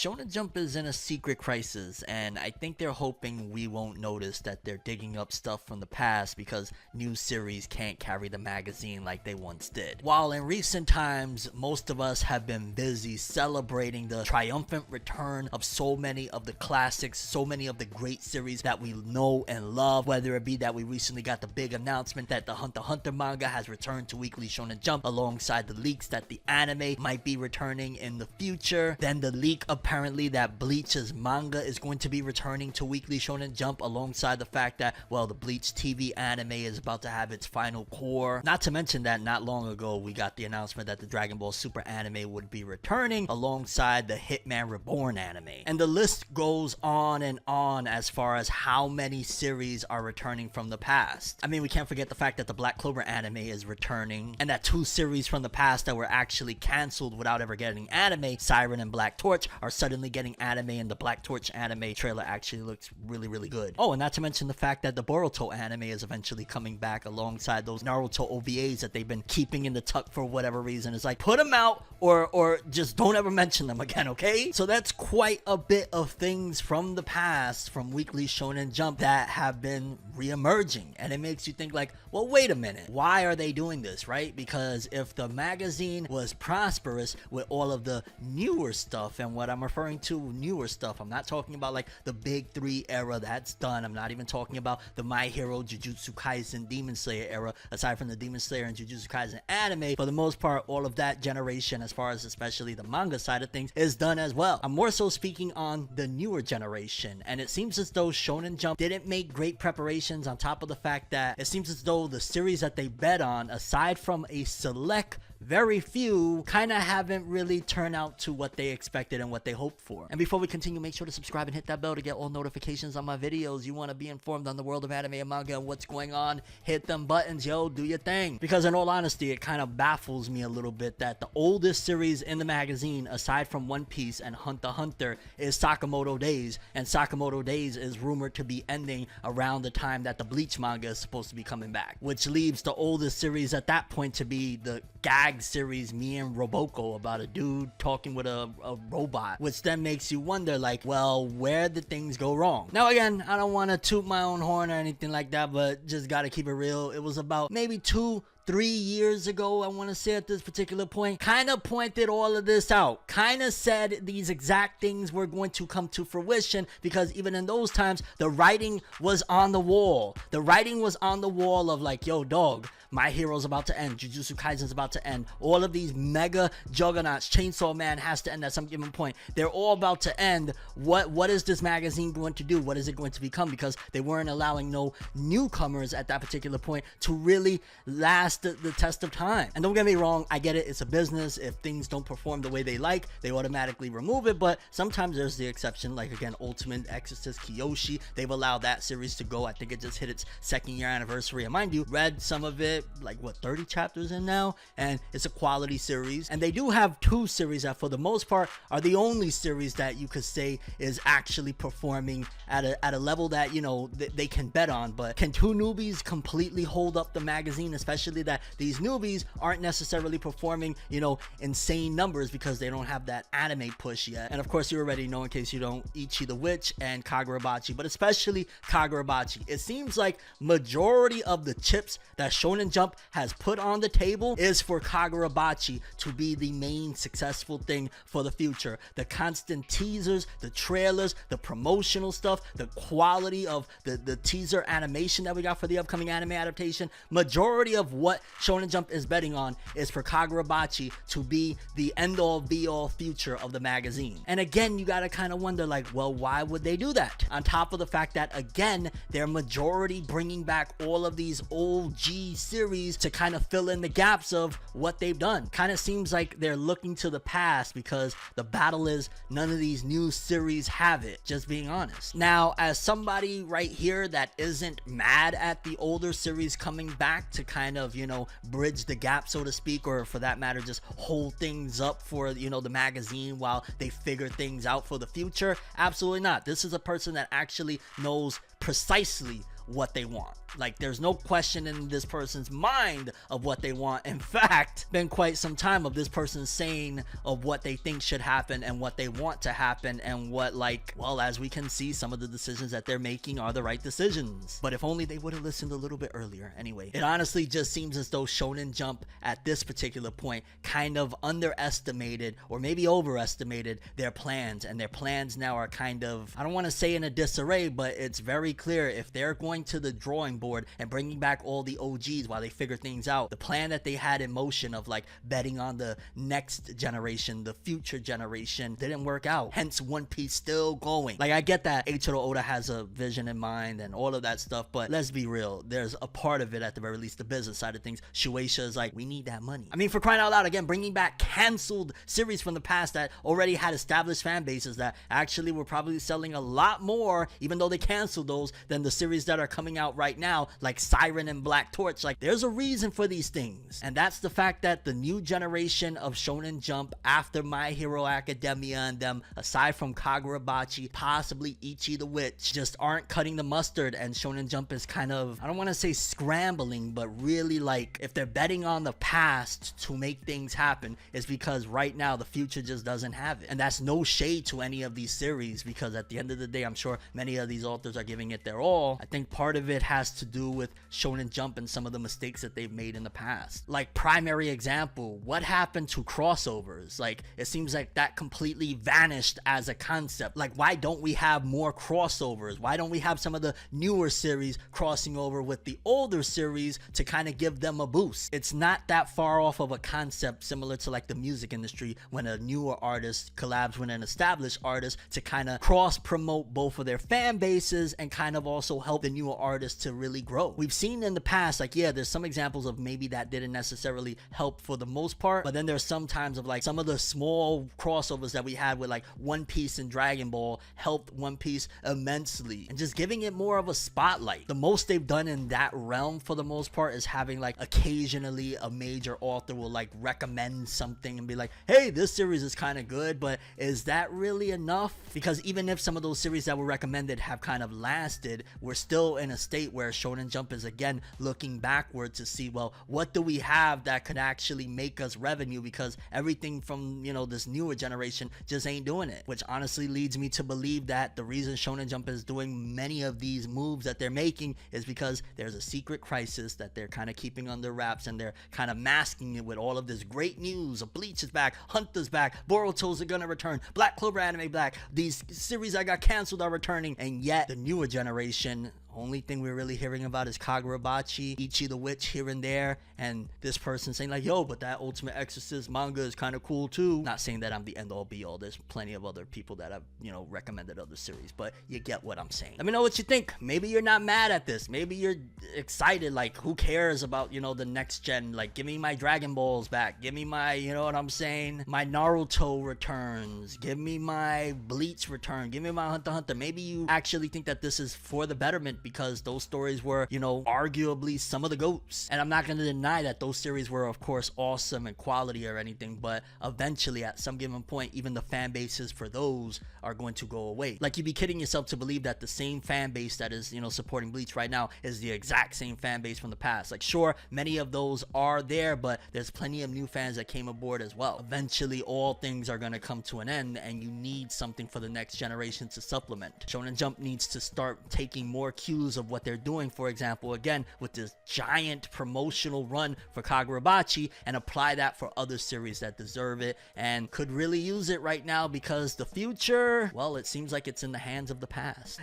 Shonen Jump is in a secret crisis, and I think they're hoping we won't notice that they're digging up stuff from the past because new series can't carry the magazine like they once did. While in recent times, most of us have been busy celebrating the triumphant return of so many of the classics, so many of the great series that we know and love, whether it be that we recently got the big announcement that the Hunter x Hunter manga has returned to Weekly Shonen Jump alongside the leaks that the anime might be returning in the future, then the leak apparently that Bleach's manga is going to be returning to Weekly Shonen Jump alongside the fact that, well, the Bleach TV anime is about to have its final cour. Not to mention that not long ago we got the announcement that the Dragon Ball Super anime would be returning alongside the Hitman Reborn anime. And the list goes on and on as far as how many series are returning from the past. I mean, we can't forget the fact that the Black Clover anime is returning, and that 2 series from the past that were actually cancelled without ever getting anime, Siren and Black Torch, are suddenly getting anime, and the Black Torch anime trailer actually looks really good. Oh, and not to mention the fact that the Boruto anime is eventually coming back alongside those Naruto OVAs that they've been keeping in the tuck for whatever reason. It's like, put them out or just don't ever mention them again, okay? So that's quite a bit of things from the past from Weekly Shonen Jump that have been re-emerging, and it makes you think like, well, wait a minute, why are they doing this, right? Because if the magazine was prosperous with all of the newer stuff, and what I'm referring to newer stuff, I'm not talking about like the big 3 era, that's done. I'm not even talking about the My Hero, Jujutsu Kaisen, Demon Slayer era, aside from the Demon Slayer and Jujutsu Kaisen anime. For the most part, all of that generation, as far as especially the manga side of things, is done as well. I'm more so speaking on the newer generation, and it seems as though Shonen Jump didn't make great preparations, on top of the fact that it seems as though the series that they bet on, aside from a select very few, kind of haven't really turned out to what they expected and what they hoped for. And before we continue, make sure to subscribe and hit that bell to get all notifications on my videos. You want to be informed on the world of anime and manga and what's going on, hit them buttons, yo, do your thing. Because in all honesty, it kind of baffles me a little bit that the oldest series in the magazine, aside from One Piece and Hunter x Hunter, is Sakamoto Days, and Sakamoto Days is rumored to be ending around the time that the Bleach manga is supposed to be coming back, which leaves the oldest series at that point to be the gag series Me and Roboko, about a dude talking with a robot, which then makes you wonder like, well, where did things go wrong? Now again, I don't want to toot my own horn or anything like that, but just gotta keep it real. It was about maybe 2-3 years ago, I want to say, at this particular point, kind of pointed all of this out, kind of said these exact things were going to come to fruition, because even in those times, the writing was on the wall. The writing was on the wall of like, yo, dog, My Hero's about to end, Jujutsu Kaisen's about to end, all of these mega juggernauts, Chainsaw Man has to end at some given point. They're all about to end. What is this magazine going to do? What is it going to become? Because they weren't allowing no newcomers at that particular point to really last the test of time. And don't get me wrong, I get it, it's a business. If things don't perform the way they like, they automatically remove it, but sometimes there's the exception, like again, Ultimate Exorcist Kiyoshi, they've allowed that series to go. I think it just hit its 2nd year anniversary, and mind you, read some of it, like what, 30 chapters in now, and it's a quality series. And they do have 2 series that for the most part are the only series that you could say is actually performing at a level that, you know, they can bet on. But can 2 newbies completely hold up the magazine, especially that these newbies aren't necessarily performing, you know, insane numbers because they don't have that anime push yet? And of course, you already know, in case you don't, Ichi the Witch and Kagurabachi, but especially Kagurabachi. It seems like majority of the chips that Shonen Jump has put on the table is for Kagurabachi to be the main successful thing for the future. The constant teasers, the trailers, the promotional stuff, the quality of the teaser animation that we got for the upcoming anime adaptation, majority of what Shonen Jump is betting on is for Kagurabachi to be the end-all be-all future of the magazine. And again, you gotta kind of wonder like, well, why would they do that? On top of the fact that, again, they're majority bringing back all of these old G series to kind of fill in the gaps of what they've done. Kind of seems like they're looking to the past, because the battle is none of these new series have it, just being honest. Now, as somebody right here that isn't mad at the older series coming back to kind of, you know, bridge the gap, so to speak, or for that matter, just hold things up for, you know, the magazine while they figure things out for the future, absolutely not. This is a person that actually knows precisely what they want. Like, there's no question in this person's mind of what they want. In fact, been quite some time of this person saying of what they think should happen and what they want to happen, and what, like, well, as we can see, some of the decisions that they're making are the right decisions. But if only they would have listened a little bit earlier. Anyway, it honestly just seems as though Shonen Jump at this particular point kind of underestimated, or maybe overestimated, their plans, and their plans now are kind of, I don't want to say in a disarray, but it's very clear if they're going to the drawing board and bringing back all the OGs while they figure things out, the plan that they had in motion of like betting on the next generation, the future generation, didn't work out. Hence One Piece still going. Like, I get that Eiichiro Oda has a vision in mind and all of that stuff, but let's be real, there's a part of it, at the very least, the business side of things. Shueisha is like, we need that money. I mean, for crying out loud, again, bringing back canceled series from the past that already had established fan bases that actually were probably selling a lot more, even though they canceled those, than the series that are coming out right now, like Siren and Black Torch. Like, there's a reason for these things, and that's the fact that the new generation of Shonen Jump after My Hero Academia and them, aside from Kagurabachi, possibly Ichi the Witch, just aren't cutting the mustard, and Shonen Jump is kind of, I don't want to say scrambling, but really, like, if they're betting on the past to make things happen, it's because right now the future just doesn't have it. And that's no shade to any of these series, because at the end of the day, I'm sure many of these authors are giving it their all. I think part of it has to do with Shonen Jump and some of the mistakes that they've made in the past. Like, primary example, what happened to crossovers? Like, it seems like that completely vanished as a concept. Like, why don't we have more crossovers? Why don't we have some of the newer series crossing over with the older series to kind of give them a boost? It's not that far off of a concept, similar to like the music industry, when a newer artist collabs with an established artist to kind of cross promote both of their fan bases and kind of also help the newer artists to really grow. We've seen in the past, like, yeah, there's some examples of maybe that didn't necessarily help for the most part, but then there's some times of like some of the small crossovers that we had with like One Piece and Dragon Ball helped One Piece immensely, and just giving it more of a spotlight. The most they've done in that realm for the most part is having like occasionally a major author will like recommend something and be like, hey, this series is kind of good, but is that really enough? Because even if some of those series that were recommended have kind of lasted, we're still in a state where Shonen Jump is again looking backward to see, well, what do we have that could actually make us revenue, because everything from, you know, this newer generation just ain't doing it. Which honestly leads me to believe that the reason Shonen Jump is doing many of these moves that they're making is because there's a secret crisis that they're kind of keeping under wraps, and they're kind of masking it with all of this great news of Bleach is back, Hunter's back, Boruto's are gonna return, Black Clover Anime Black, these series that got canceled are returning, and yet the newer generation, only thing we're really hearing about is Kagurabachi, Ichi the Witch here and there, and this person saying like, yo, but that Ultimate Exorcist manga is kind of cool too. Not saying that I'm the end all be all, there's plenty of other people that have, you know, recommended other series, but you get what I'm saying. Let me know what you think. Maybe you're not mad at this, maybe you're excited, like, who cares about, you know, the next gen? Like, give me my Dragon Balls back, give me my, you know what I'm saying, my Naruto returns, give me my Bleach return, give me my Hunter x Hunter. Maybe you actually think that this is for the betterment, because those stories were, you know, arguably some of the GOATs. And I'm not going to deny that those series were, of course, awesome and quality or anything, but eventually at some given point, even the fan bases for those are going to go away. Like, you'd be kidding yourself to believe that the same fan base that is, you know, supporting Bleach right now is the exact same fan base from the past. Like, sure, many of those are there, but there's plenty of new fans that came aboard as well. Eventually, all things are going to come to an end, and you need something for the next generation to supplement. Shonen Jump needs to start taking more cues of what they're doing, for example, again, with this giant promotional run for Kagurabachi, and apply that for other series that deserve it and could really use it right now, because the future, well, it seems like it's in the hands of the past.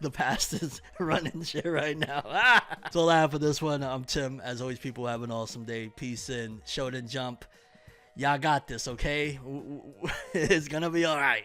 the past is running shit right now. That's all I have for this one. I'm Tim. As always, people, have an awesome day. Peace in Shonen Jump. Y'all got this, okay? It's gonna be alright.